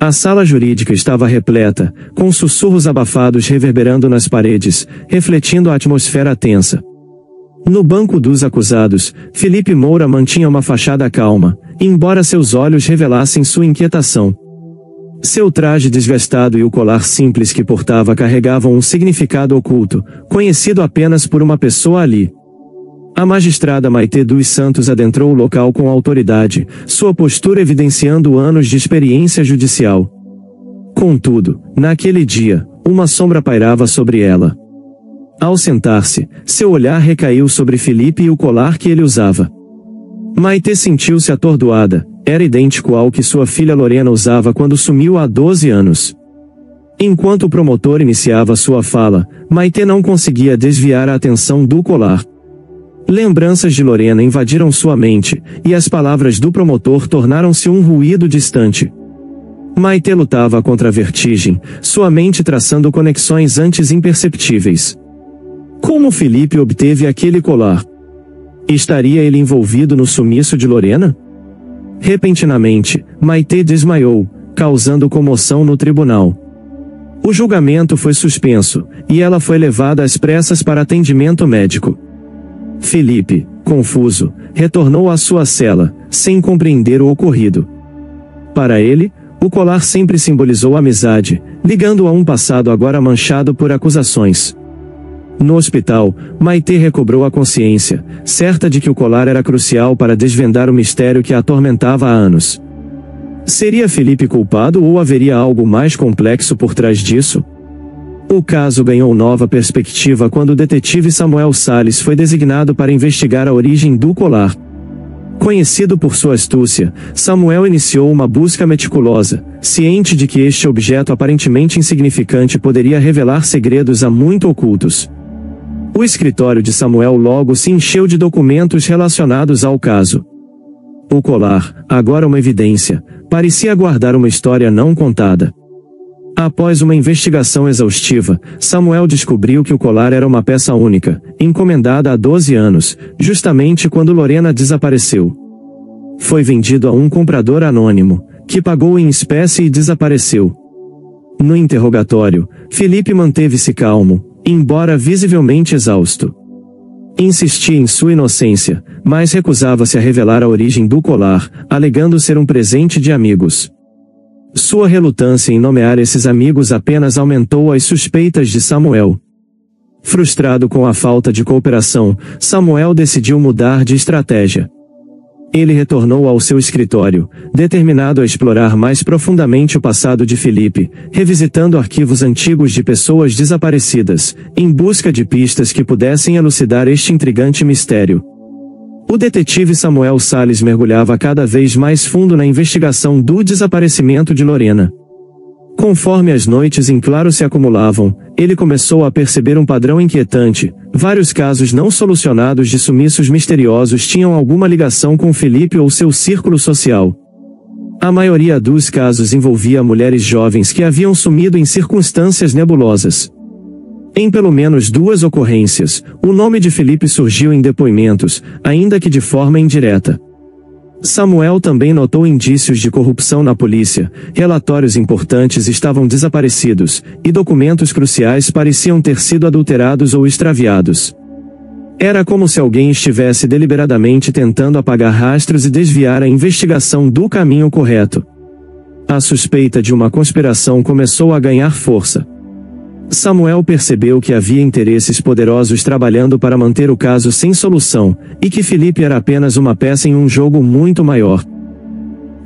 A sala jurídica estava repleta, com sussurros abafados reverberando nas paredes, refletindo a atmosfera tensa. No banco dos acusados, Felipe Moura mantinha uma fachada calma, embora seus olhos revelassem sua inquietação. Seu traje desgastado e o colar simples que portava carregavam um significado oculto, conhecido apenas por uma pessoa ali. A magistrada Maitê dos Santos adentrou o local com autoridade, sua postura evidenciando anos de experiência judicial. Contudo, naquele dia, uma sombra pairava sobre ela. Ao sentar-se, seu olhar recaiu sobre Felipe e o colar que ele usava. Maitê sentiu-se atordoada, era idêntico ao que sua filha Lorena usava quando sumiu há 12 anos. Enquanto o promotor iniciava sua fala, Maitê não conseguia desviar a atenção do colar. Lembranças de Lorena invadiram sua mente, e as palavras do promotor tornaram-se um ruído distante. Maitê lutava contra a vertigem, sua mente traçando conexões antes imperceptíveis. Como Felipe obteve aquele colar? Estaria ele envolvido no sumiço de Lorena? Repentinamente, Maitê desmaiou, causando comoção no tribunal. O julgamento foi suspenso, e ela foi levada às pressas para atendimento médico. Felipe, confuso, retornou à sua cela, sem compreender o ocorrido. Para ele, o colar sempre simbolizou amizade, ligando-o a um passado agora manchado por acusações. No hospital, Maitê recobrou a consciência, certa de que o colar era crucial para desvendar o mistério que a atormentava há anos. Seria Felipe culpado ou haveria algo mais complexo por trás disso? O caso ganhou nova perspectiva quando o detetive Samuel Salles foi designado para investigar a origem do colar. Conhecido por sua astúcia, Samuel iniciou uma busca meticulosa, ciente de que este objeto aparentemente insignificante poderia revelar segredos há muito ocultos. O escritório de Samuel logo se encheu de documentos relacionados ao caso. O colar, agora uma evidência, parecia guardar uma história não contada. Após uma investigação exaustiva, Samuel descobriu que o colar era uma peça única, encomendada há 12 anos, justamente quando Lorena desapareceu. Foi vendido a um comprador anônimo, que pagou em espécie e desapareceu. No interrogatório, Felipe manteve-se calmo, embora visivelmente exausto. Insistia em sua inocência, mas recusava-se a revelar a origem do colar, alegando ser um presente de amigos. Sua relutância em nomear esses amigos apenas aumentou as suspeitas de Samuel. Frustrado com a falta de cooperação, Samuel decidiu mudar de estratégia. Ele retornou ao seu escritório, determinado a explorar mais profundamente o passado de Felipe, revisitando arquivos antigos de pessoas desaparecidas, em busca de pistas que pudessem elucidar este intrigante mistério. O detetive Samuel Salles mergulhava cada vez mais fundo na investigação do desaparecimento de Lorena. Conforme as noites em claro se acumulavam, ele começou a perceber um padrão inquietante. Vários casos não solucionados de sumiços misteriosos tinham alguma ligação com Felipe ou seu círculo social. A maioria dos casos envolvia mulheres jovens que haviam sumido em circunstâncias nebulosas. Em pelo menos 2 ocorrências, o nome de Felipe surgiu em depoimentos, ainda que de forma indireta. Samuel também notou indícios de corrupção na polícia, relatórios importantes estavam desaparecidos, e documentos cruciais pareciam ter sido adulterados ou extraviados. Era como se alguém estivesse deliberadamente tentando apagar rastros e desviar a investigação do caminho correto. A suspeita de uma conspiração começou a ganhar força. Samuel percebeu que havia interesses poderosos trabalhando para manter o caso sem solução, e que Felipe era apenas uma peça em um jogo muito maior.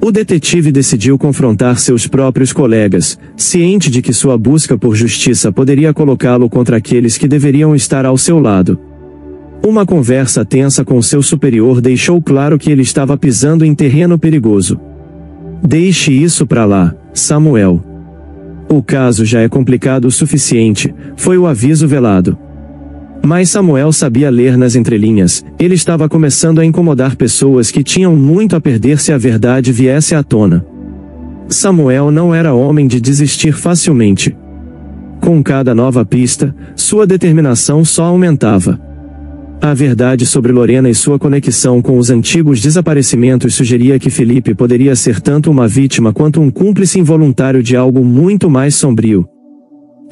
O detetive decidiu confrontar seus próprios colegas, ciente de que sua busca por justiça poderia colocá-lo contra aqueles que deveriam estar ao seu lado. Uma conversa tensa com seu superior deixou claro que ele estava pisando em terreno perigoso. "Deixe isso pra lá, Samuel. O caso já é complicado o suficiente", foi o aviso velado. Mas Samuel sabia ler nas entrelinhas, ele estava começando a incomodar pessoas que tinham muito a perder se a verdade viesse à tona. Samuel não era homem de desistir facilmente. Com cada nova pista, sua determinação só aumentava. A verdade sobre Lorena e sua conexão com os antigos desaparecimentos sugeria que Felipe poderia ser tanto uma vítima quanto um cúmplice involuntário de algo muito mais sombrio.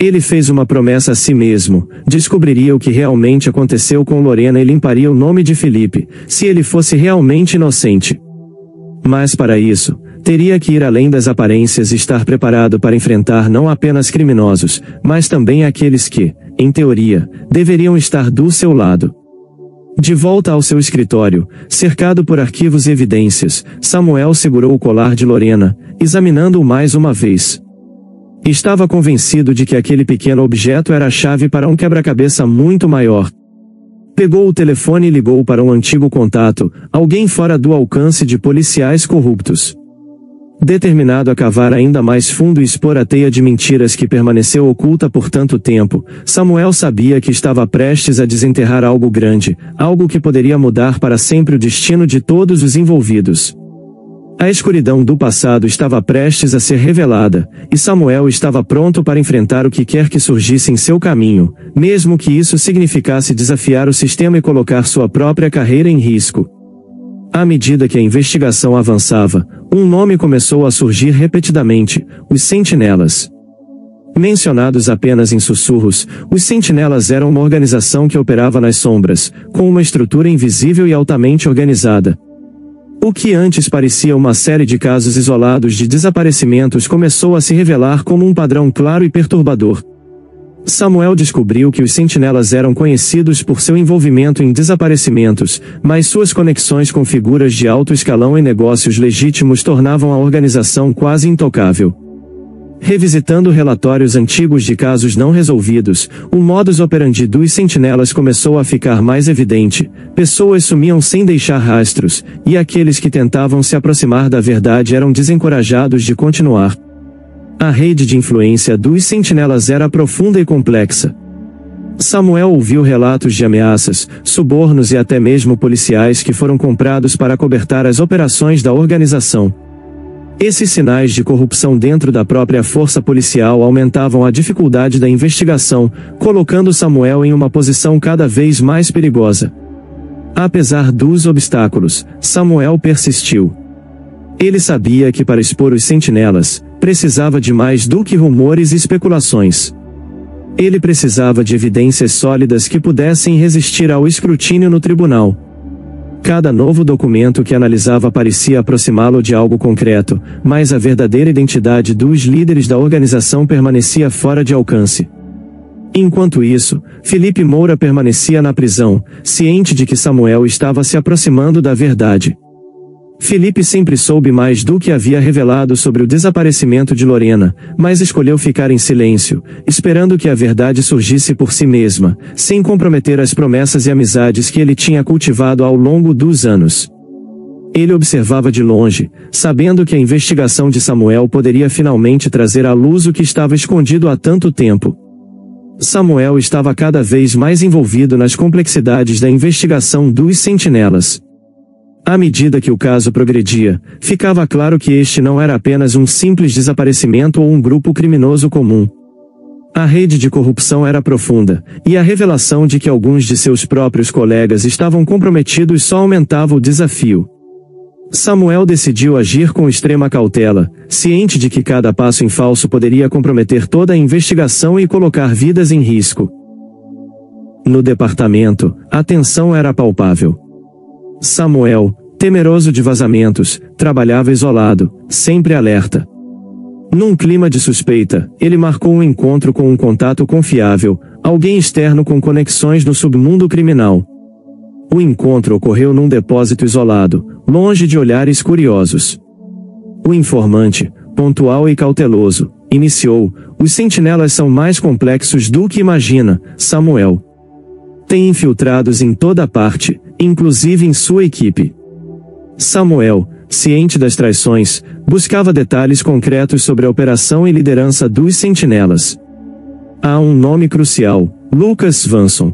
Ele fez uma promessa a si mesmo: descobriria o que realmente aconteceu com Lorena e limparia o nome de Felipe, se ele fosse realmente inocente. Mas para isso, teria que ir além das aparências e estar preparado para enfrentar não apenas criminosos, mas também aqueles que, em teoria, deveriam estar do seu lado. De volta ao seu escritório, cercado por arquivos e evidências, Samuel segurou o colar de Lorena, examinando-o mais uma vez. Estava convencido de que aquele pequeno objeto era a chave para um quebra-cabeça muito maior. Pegou o telefone e ligou para um antigo contato, alguém fora do alcance de policiais corruptos. Determinado a cavar ainda mais fundo e expor a teia de mentiras que permaneceu oculta por tanto tempo, Samuel sabia que estava prestes a desenterrar algo grande, algo que poderia mudar para sempre o destino de todos os envolvidos. A escuridão do passado estava prestes a ser revelada, e Samuel estava pronto para enfrentar o que quer que surgisse em seu caminho, mesmo que isso significasse desafiar o sistema e colocar sua própria carreira em risco. À medida que a investigação avançava, um nome começou a surgir repetidamente: os Sentinelas. Mencionados apenas em sussurros, os Sentinelas eram uma organização que operava nas sombras, com uma estrutura invisível e altamente organizada. O que antes parecia uma série de casos isolados de desaparecimentos começou a se revelar como um padrão claro e perturbador. Samuel descobriu que os Sentinelas eram conhecidos por seu envolvimento em desaparecimentos, mas suas conexões com figuras de alto escalão e negócios legítimos tornavam a organização quase intocável. Revisitando relatórios antigos de casos não resolvidos, o modus operandi dos Sentinelas começou a ficar mais evidente: pessoas sumiam sem deixar rastros, e aqueles que tentavam se aproximar da verdade eram desencorajados de continuar. A rede de influência dos Sentinelas era profunda e complexa. Samuel ouviu relatos de ameaças, subornos e até mesmo policiais que foram comprados para acobertar as operações da organização. Esses sinais de corrupção dentro da própria força policial aumentavam a dificuldade da investigação, colocando Samuel em uma posição cada vez mais perigosa. Apesar dos obstáculos, Samuel persistiu. Ele sabia que para expor os Sentinelas, precisava de mais do que rumores e especulações. Ele precisava de evidências sólidas que pudessem resistir ao escrutínio no tribunal. Cada novo documento que analisava parecia aproximá-lo de algo concreto, mas a verdadeira identidade dos líderes da organização permanecia fora de alcance. Enquanto isso, Felipe Moura permanecia na prisão, ciente de que Samuel estava se aproximando da verdade. Felipe sempre soube mais do que havia revelado sobre o desaparecimento de Lorena, mas escolheu ficar em silêncio, esperando que a verdade surgisse por si mesma, sem comprometer as promessas e amizades que ele tinha cultivado ao longo dos anos. Ele observava de longe, sabendo que a investigação de Samuel poderia finalmente trazer à luz o que estava escondido há tanto tempo. Samuel estava cada vez mais envolvido nas complexidades da investigação dos Sentinelas. À medida que o caso progredia, ficava claro que este não era apenas um simples desaparecimento ou um grupo criminoso comum. A rede de corrupção era profunda, e a revelação de que alguns de seus próprios colegas estavam comprometidos só aumentava o desafio. Samuel decidiu agir com extrema cautela, ciente de que cada passo em falso poderia comprometer toda a investigação e colocar vidas em risco. No departamento, a tensão era palpável. Samuel, temeroso de vazamentos, trabalhava isolado, sempre alerta. Num clima de suspeita, ele marcou um encontro com um contato confiável, alguém externo com conexões no submundo criminal. O encontro ocorreu num depósito isolado, longe de olhares curiosos. O informante, pontual e cauteloso, iniciou: "Os Sentinelas são mais complexos do que imagina, Samuel. Tem infiltrados em toda parte, inclusive em sua equipe." Samuel, ciente das traições, buscava detalhes concretos sobre a operação e liderança dos Sentinelas. Há um nome crucial: Lucas Vanson.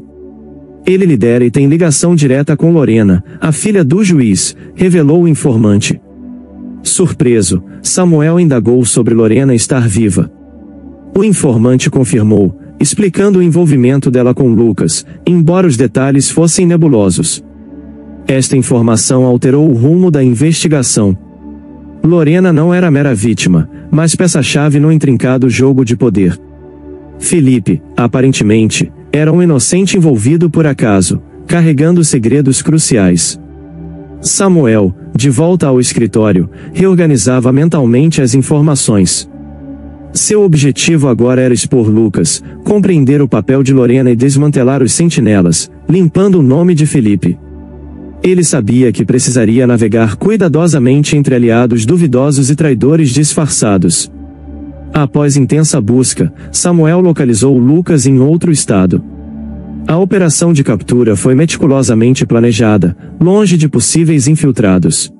Ele lidera e tem ligação direta com Lorena, a filha do juiz, revelou o informante. Surpreso, Samuel indagou sobre Lorena estar viva. O informante confirmou: explicando o envolvimento dela com Lucas, embora os detalhes fossem nebulosos. Esta informação alterou o rumo da investigação. Lorena não era mera vítima, mas peça-chave no intrincado jogo de poder. Felipe, aparentemente, era um inocente envolvido por acaso, carregando segredos cruciais. Samuel, de volta ao escritório, reorganizava mentalmente as informações. Seu objetivo agora era expor Lucas, compreender o papel de Lorena e desmantelar os sentinelas, limpando o nome de Felipe. Ele sabia que precisaria navegar cuidadosamente entre aliados duvidosos e traidores disfarçados. Após intensa busca, Samuel localizou Lucas em outro estado. A operação de captura foi meticulosamente planejada, longe de possíveis infiltrados.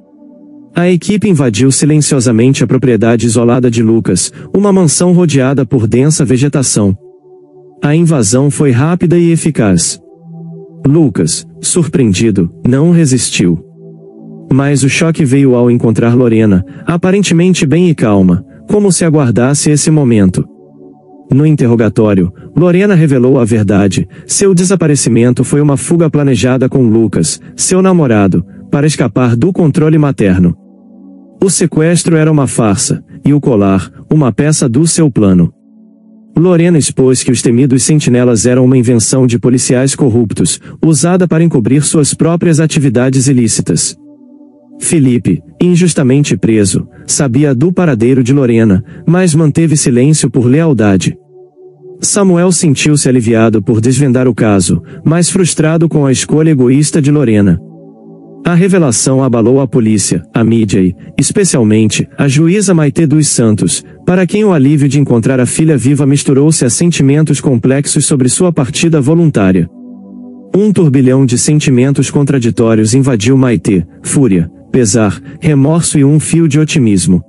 A equipe invadiu silenciosamente a propriedade isolada de Lucas, uma mansão rodeada por densa vegetação. A invasão foi rápida e eficaz. Lucas, surpreendido, não resistiu. Mas o choque veio ao encontrar Lorena, aparentemente bem e calma, como se aguardasse esse momento. No interrogatório, Lorena revelou a verdade: seu desaparecimento foi uma fuga planejada com Lucas, seu namorado, para escapar do controle materno. O sequestro era uma farsa, e o colar, uma peça do seu plano. Lorena expôs que os temidos sentinelas eram uma invenção de policiais corruptos, usada para encobrir suas próprias atividades ilícitas. Felipe, injustamente preso, sabia do paradeiro de Lorena, mas manteve silêncio por lealdade. Samuel sentiu-se aliviado por desvendar o caso, mas frustrado com a escolha egoísta de Lorena. A revelação abalou a polícia, a mídia e, especialmente, a juíza Maitê dos Santos, para quem o alívio de encontrar a filha viva misturou-se a sentimentos complexos sobre sua partida voluntária. Um turbilhão de sentimentos contraditórios invadiu Maitê: fúria, pesar, remorso e um fio de otimismo.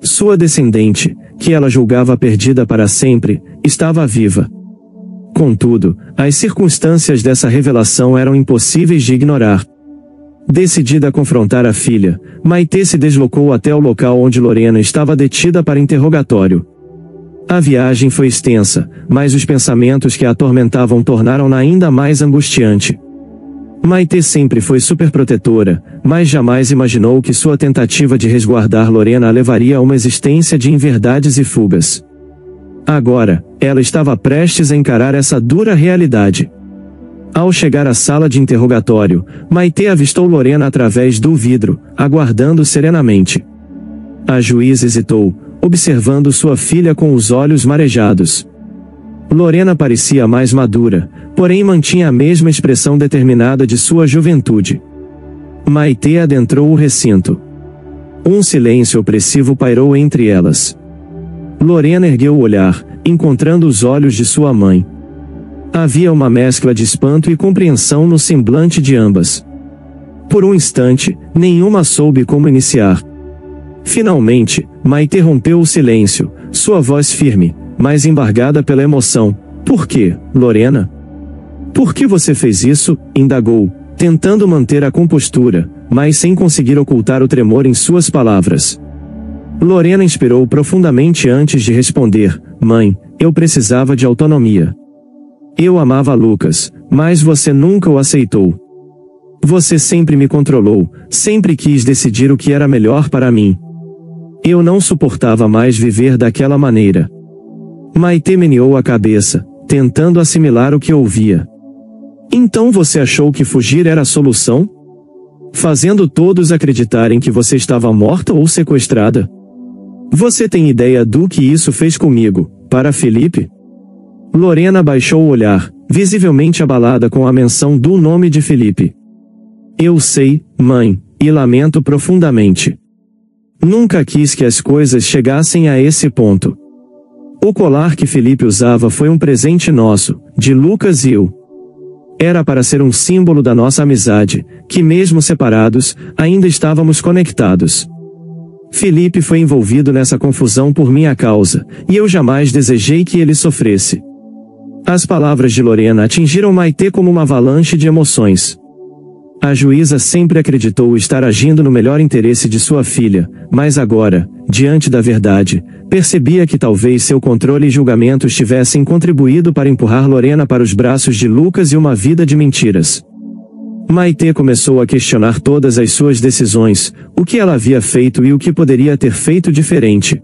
Sua descendente, que ela julgava perdida para sempre, estava viva. Contudo, as circunstâncias dessa revelação eram impossíveis de ignorar. Decidida a confrontar a filha, Maitê se deslocou até o local onde Lorena estava detida para interrogatório. A viagem foi extensa, mas os pensamentos que a atormentavam tornaram-na ainda mais angustiante. Maitê sempre foi superprotetora, mas jamais imaginou que sua tentativa de resguardar Lorena a levaria a uma existência de inverdades e fugas. Agora, ela estava prestes a encarar essa dura realidade. Ao chegar à sala de interrogatório, Maitê avistou Lorena através do vidro, aguardando serenamente. A juíza hesitou, observando sua filha com os olhos marejados. Lorena parecia mais madura, porém mantinha a mesma expressão determinada de sua juventude. Maitê adentrou o recinto. Um silêncio opressivo pairou entre elas. Lorena ergueu o olhar, encontrando os olhos de sua mãe. Havia uma mescla de espanto e compreensão no semblante de ambas. Por um instante, nenhuma soube como iniciar. Finalmente, Maitê rompeu o silêncio, sua voz firme, mas embargada pela emoção. Por quê, Lorena? Por que você fez isso? Indagou, tentando manter a compostura, mas sem conseguir ocultar o tremor em suas palavras. Lorena inspirou profundamente antes de responder: Mãe, eu precisava de autonomia. Eu amava Lucas, mas você nunca o aceitou. Você sempre me controlou, sempre quis decidir o que era melhor para mim. Eu não suportava mais viver daquela maneira. Maitê meneou a cabeça, tentando assimilar o que ouvia. Então você achou que fugir era a solução? Fazendo todos acreditarem que você estava morta ou sequestrada? Você tem ideia do que isso fez comigo, para Felipe? Lorena baixou o olhar, visivelmente abalada com a menção do nome de Felipe. Eu sei, mãe, e lamento profundamente. Nunca quis que as coisas chegassem a esse ponto. O colar que Felipe usava foi um presente nosso, de Lucas e eu. Era para ser um símbolo da nossa amizade, que mesmo separados, ainda estávamos conectados. Felipe foi envolvido nessa confusão por minha causa, e eu jamais desejei que ele sofresse. As palavras de Lorena atingiram Maitê como uma avalanche de emoções. A juíza sempre acreditou estar agindo no melhor interesse de sua filha, mas agora, diante da verdade, percebia que talvez seu controle e julgamentos tivessem contribuído para empurrar Lorena para os braços de Lucas e uma vida de mentiras. Maite começou a questionar todas as suas decisões, o que ela havia feito e o que poderia ter feito diferente.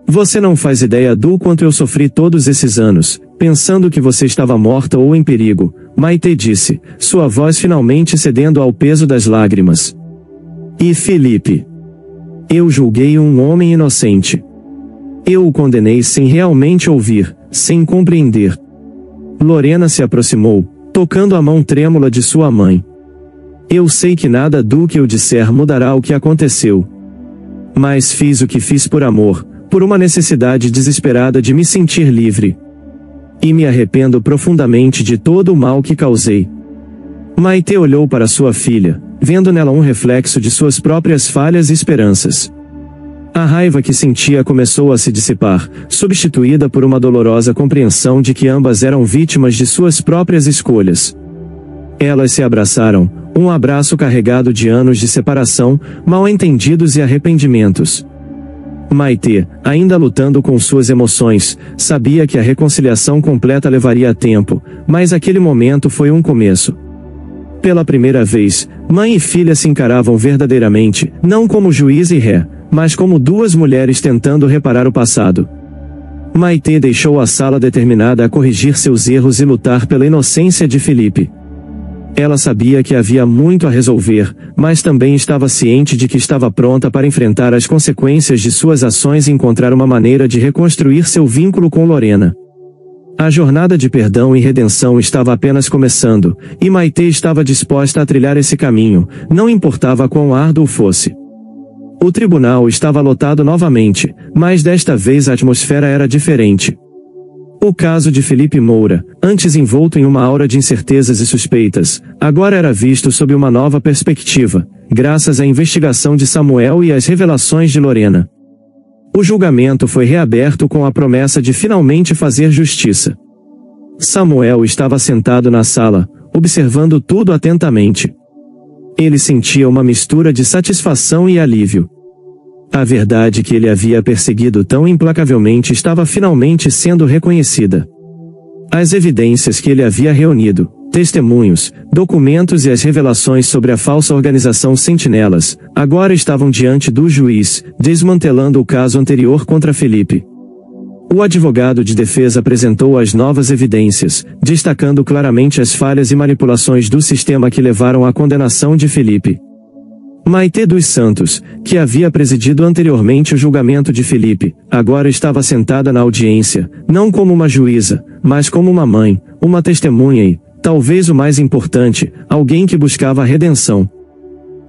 Você não faz ideia do quanto eu sofri todos esses anos, pensando que você estava morta ou em perigo, Maite disse, sua voz finalmente cedendo ao peso das lágrimas. E Felipe? Eu julguei um homem inocente. Eu o condenei sem realmente ouvir, sem compreender. Lorena se aproximou, tocando a mão trêmula de sua mãe. Eu sei que nada do que eu disser mudará o que aconteceu. Mas fiz o que fiz por amor, por uma necessidade desesperada de me sentir livre. E me arrependo profundamente de todo o mal que causei. Maite olhou para sua filha, vendo nela um reflexo de suas próprias falhas e esperanças. A raiva que sentia começou a se dissipar, substituída por uma dolorosa compreensão de que ambas eram vítimas de suas próprias escolhas. Elas se abraçaram, um abraço carregado de anos de separação, mal-entendidos e arrependimentos. Maite, ainda lutando com suas emoções, sabia que a reconciliação completa levaria tempo, mas aquele momento foi um começo. Pela primeira vez, mãe e filha se encaravam verdadeiramente, não como juiz e ré, mas como duas mulheres tentando reparar o passado. Maite deixou a sala determinada a corrigir seus erros e lutar pela inocência de Felipe. Ela sabia que havia muito a resolver, mas também estava ciente de que estava pronta para enfrentar as consequências de suas ações e encontrar uma maneira de reconstruir seu vínculo com Lorena. A jornada de perdão e redenção estava apenas começando, e Maite estava disposta a trilhar esse caminho, não importava quão árduo fosse. O tribunal estava lotado novamente, mas desta vez a atmosfera era diferente. O caso de Felipe Moura, antes envolto em uma aura de incertezas e suspeitas, agora era visto sob uma nova perspectiva, graças à investigação de Samuel e às revelações de Lorena. O julgamento foi reaberto com a promessa de finalmente fazer justiça. Samuel estava sentado na sala, observando tudo atentamente. Ele sentia uma mistura de satisfação e alívio. A verdade que ele havia perseguido tão implacavelmente estava finalmente sendo reconhecida. As evidências que ele havia reunido, testemunhos, documentos e as revelações sobre a falsa organização Sentinelas, agora estavam diante do juiz, desmantelando o caso anterior contra Felipe. O advogado de defesa apresentou as novas evidências, destacando claramente as falhas e manipulações do sistema que levaram à condenação de Felipe. Maite dos Santos, que havia presidido anteriormente o julgamento de Felipe, agora estava sentada na audiência, não como uma juíza, mas como uma mãe, uma testemunha e, talvez o mais importante, alguém que buscava a redenção.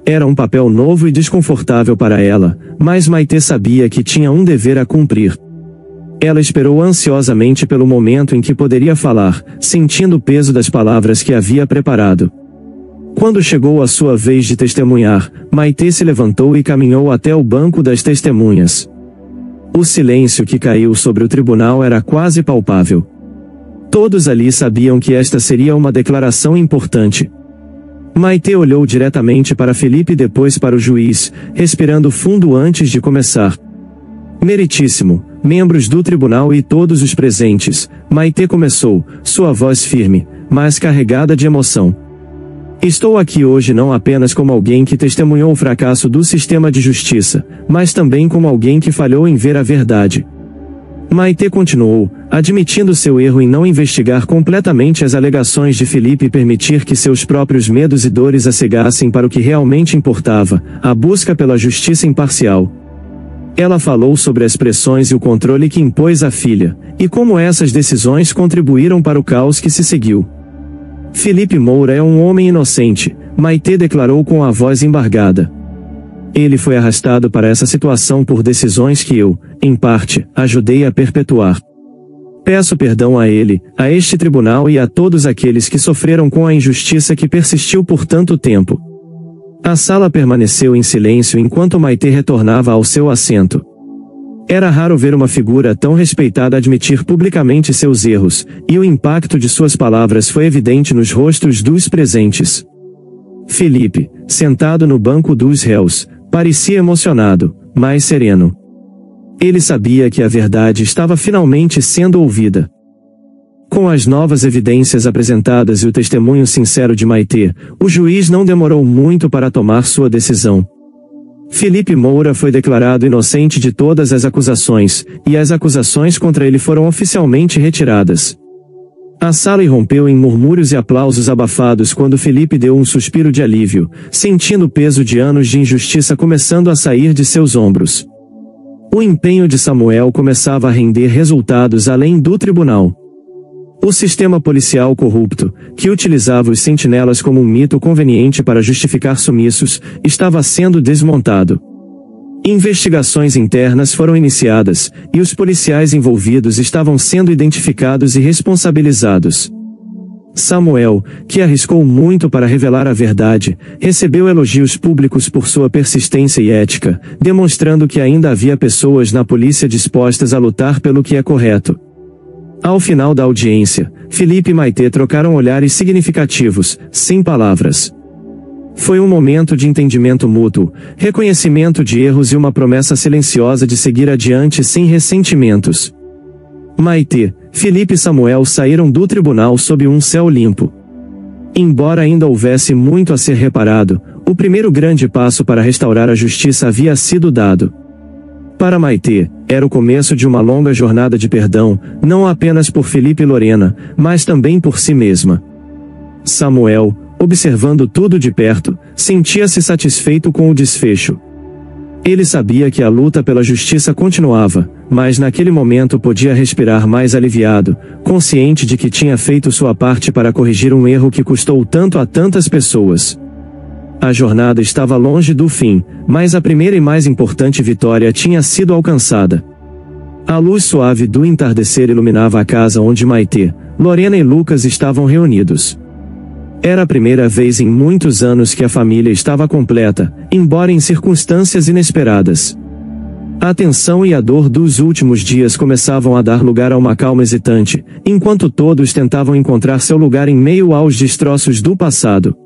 Era um papel novo e desconfortável para ela, mas Maite sabia que tinha um dever a cumprir. Ela esperou ansiosamente pelo momento em que poderia falar, sentindo o peso das palavras que havia preparado. Quando chegou a sua vez de testemunhar, Maite se levantou e caminhou até o banco das testemunhas. O silêncio que caiu sobre o tribunal era quase palpável. Todos ali sabiam que esta seria uma declaração importante. Maite olhou diretamente para Felipe e depois para o juiz, respirando fundo antes de começar. Meritíssimo, membros do tribunal e todos os presentes, Maite começou, sua voz firme, mas carregada de emoção. Estou aqui hoje não apenas como alguém que testemunhou o fracasso do sistema de justiça, mas também como alguém que falhou em ver a verdade. Maite continuou, admitindo seu erro em não investigar completamente as alegações de Felipe e permitir que seus próprios medos e dores a cegassem para o que realmente importava, a busca pela justiça imparcial. Ela falou sobre as pressões e o controle que impôs à filha, e como essas decisões contribuíram para o caos que se seguiu. Felipe Moura é um homem inocente, Maite declarou com a voz embargada. Ele foi arrastado para essa situação por decisões que eu, em parte, ajudei a perpetuar. Peço perdão a ele, a este tribunal e a todos aqueles que sofreram com a injustiça que persistiu por tanto tempo. A sala permaneceu em silêncio enquanto Maite retornava ao seu assento. Era raro ver uma figura tão respeitada admitir publicamente seus erros, e o impacto de suas palavras foi evidente nos rostos dos presentes. Felipe, sentado no banco dos réus, parecia emocionado, mas sereno. Ele sabia que a verdade estava finalmente sendo ouvida. Com as novas evidências apresentadas e o testemunho sincero de Maitê, o juiz não demorou muito para tomar sua decisão. Felipe Moura foi declarado inocente de todas as acusações, e as acusações contra ele foram oficialmente retiradas. A sala irrompeu em murmúrios e aplausos abafados quando Felipe deu um suspiro de alívio, sentindo o peso de anos de injustiça começando a sair de seus ombros. O empenho de Samuel começava a render resultados além do tribunal. O sistema policial corrupto, que utilizava os sentinelas como um mito conveniente para justificar sumiços, estava sendo desmontado. Investigações internas foram iniciadas, e os policiais envolvidos estavam sendo identificados e responsabilizados. Samuel, que arriscou muito para revelar a verdade, recebeu elogios públicos por sua persistência e ética, demonstrando que ainda havia pessoas na polícia dispostas a lutar pelo que é correto. Ao final da audiência, Felipe e Maitê trocaram olhares significativos, sem palavras. Foi um momento de entendimento mútuo, reconhecimento de erros e uma promessa silenciosa de seguir adiante sem ressentimentos. Maitê, Felipe e Samuel saíram do tribunal sob um céu limpo. Embora ainda houvesse muito a ser reparado, o primeiro grande passo para restaurar a justiça havia sido dado. Para Maitê, era o começo de uma longa jornada de perdão, não apenas por Felipe e Lorena, mas também por si mesma. Samuel, observando tudo de perto, sentia-se satisfeito com o desfecho. Ele sabia que a luta pela justiça continuava, mas naquele momento podia respirar mais aliviado, consciente de que tinha feito sua parte para corrigir um erro que custou tanto a tantas pessoas. A jornada estava longe do fim, mas a primeira e mais importante vitória tinha sido alcançada. A luz suave do entardecer iluminava a casa onde Maitê, Lorena e Lucas estavam reunidos. Era a primeira vez em muitos anos que a família estava completa, embora em circunstâncias inesperadas. A tensão e a dor dos últimos dias começavam a dar lugar a uma calma hesitante, enquanto todos tentavam encontrar seu lugar em meio aos destroços do passado.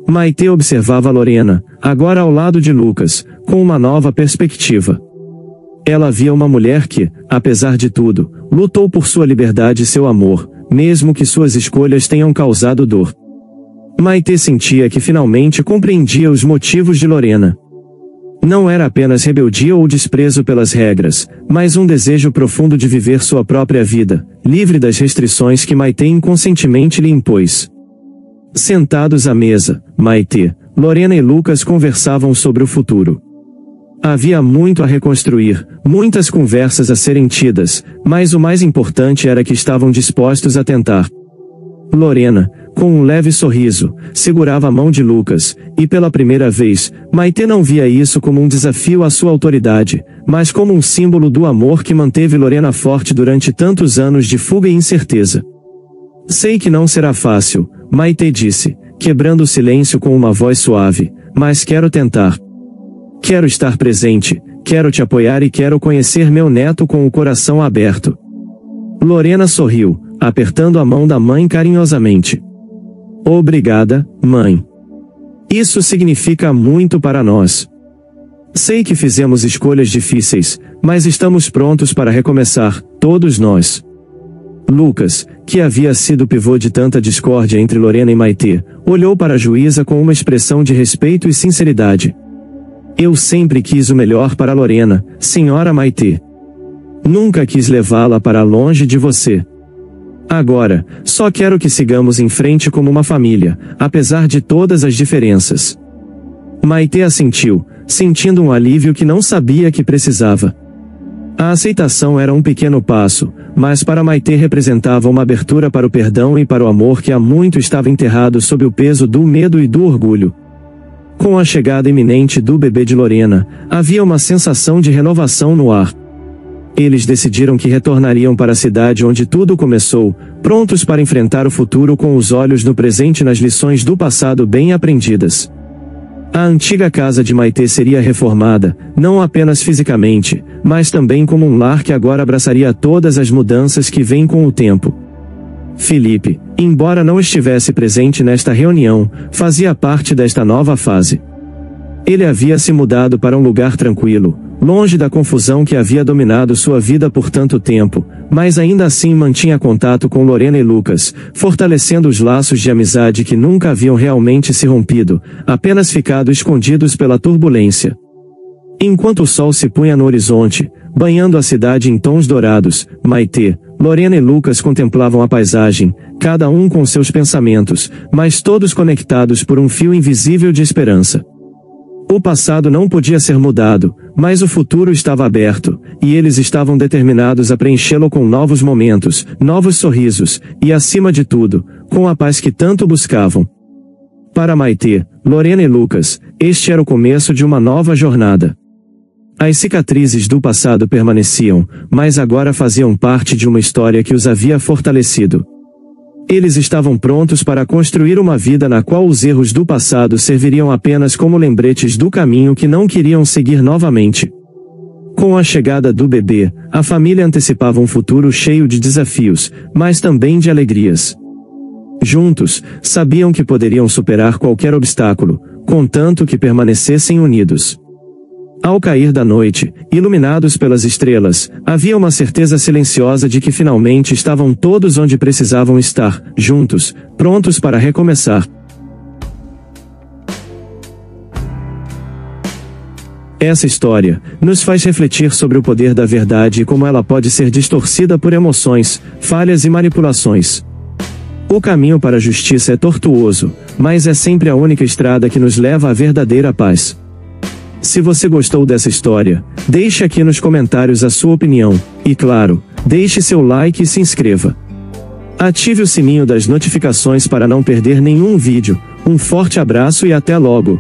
Maitê observava Lorena, agora ao lado de Lucas, com uma nova perspectiva. Ela via uma mulher que, apesar de tudo, lutou por sua liberdade e seu amor, mesmo que suas escolhas tenham causado dor. Maitê sentia que finalmente compreendia os motivos de Lorena. Não era apenas rebeldia ou desprezo pelas regras, mas um desejo profundo de viver sua própria vida, livre das restrições que Maitê inconscientemente lhe impôs. Sentados à mesa, Maitê, Lorena e Lucas conversavam sobre o futuro. Havia muito a reconstruir, muitas conversas a serem tidas, mas o mais importante era que estavam dispostos a tentar. Lorena, com um leve sorriso, segurava a mão de Lucas, e pela primeira vez, Maitê não via isso como um desafio à sua autoridade, mas como um símbolo do amor que manteve Lorena forte durante tantos anos de fuga e incerteza. Sei que não será fácil, Maitê disse, quebrando o silêncio com uma voz suave, mas quero tentar. Quero estar presente, quero te apoiar e quero conhecer meu neto com o coração aberto. Lorena sorriu, apertando a mão da mãe carinhosamente. Obrigada, mãe. Isso significa muito para nós. Sei que fizemos escolhas difíceis, mas estamos prontos para recomeçar, todos nós. Lucas, que havia sido o pivô de tanta discórdia entre Lorena e Maitê, olhou para a juíza com uma expressão de respeito e sinceridade. Eu sempre quis o melhor para Lorena, senhora Maitê. Nunca quis levá-la para longe de você. Agora, só quero que sigamos em frente como uma família, apesar de todas as diferenças. Maitê assentiu, sentindo um alívio que não sabia que precisava. A aceitação era um pequeno passo, mas para Maitê representava uma abertura para o perdão e para o amor que há muito estava enterrado sob o peso do medo e do orgulho. Com a chegada iminente do bebê de Lorena, havia uma sensação de renovação no ar. Eles decidiram que retornariam para a cidade onde tudo começou, prontos para enfrentar o futuro com os olhos no presente e nas lições do passado bem aprendidas. A antiga casa de Maitê seria reformada, não apenas fisicamente, mas também como um lar que agora abraçaria todas as mudanças que vêm com o tempo. Felipe, embora não estivesse presente nesta reunião, fazia parte desta nova fase. Ele havia se mudado para um lugar tranquilo, longe da confusão que havia dominado sua vida por tanto tempo, mas ainda assim mantinha contato com Lorena e Lucas, fortalecendo os laços de amizade que nunca haviam realmente se rompido, apenas ficado escondidos pela turbulência. Enquanto o sol se punha no horizonte, banhando a cidade em tons dourados, Maitê, Lorena e Lucas contemplavam a paisagem, cada um com seus pensamentos, mas todos conectados por um fio invisível de esperança. O passado não podia ser mudado, mas o futuro estava aberto, e eles estavam determinados a preenchê-lo com novos momentos, novos sorrisos, e acima de tudo, com a paz que tanto buscavam. Para Maitê, Lorena e Lucas, este era o começo de uma nova jornada. As cicatrizes do passado permaneciam, mas agora faziam parte de uma história que os havia fortalecido. Eles estavam prontos para construir uma vida na qual os erros do passado serviriam apenas como lembretes do caminho que não queriam seguir novamente. Com a chegada do bebê, a família antecipava um futuro cheio de desafios, mas também de alegrias. Juntos, sabiam que poderiam superar qualquer obstáculo, contanto que permanecessem unidos. Ao cair da noite, iluminados pelas estrelas, havia uma certeza silenciosa de que finalmente estavam todos onde precisavam estar, juntos, prontos para recomeçar. Essa história nos faz refletir sobre o poder da verdade e como ela pode ser distorcida por emoções, falhas e manipulações. O caminho para a justiça é tortuoso, mas é sempre a única estrada que nos leva à verdadeira paz. Se você gostou dessa história, deixe aqui nos comentários a sua opinião, e claro, deixe seu like e se inscreva. Ative o sininho das notificações para não perder nenhum vídeo. Um forte abraço e até logo!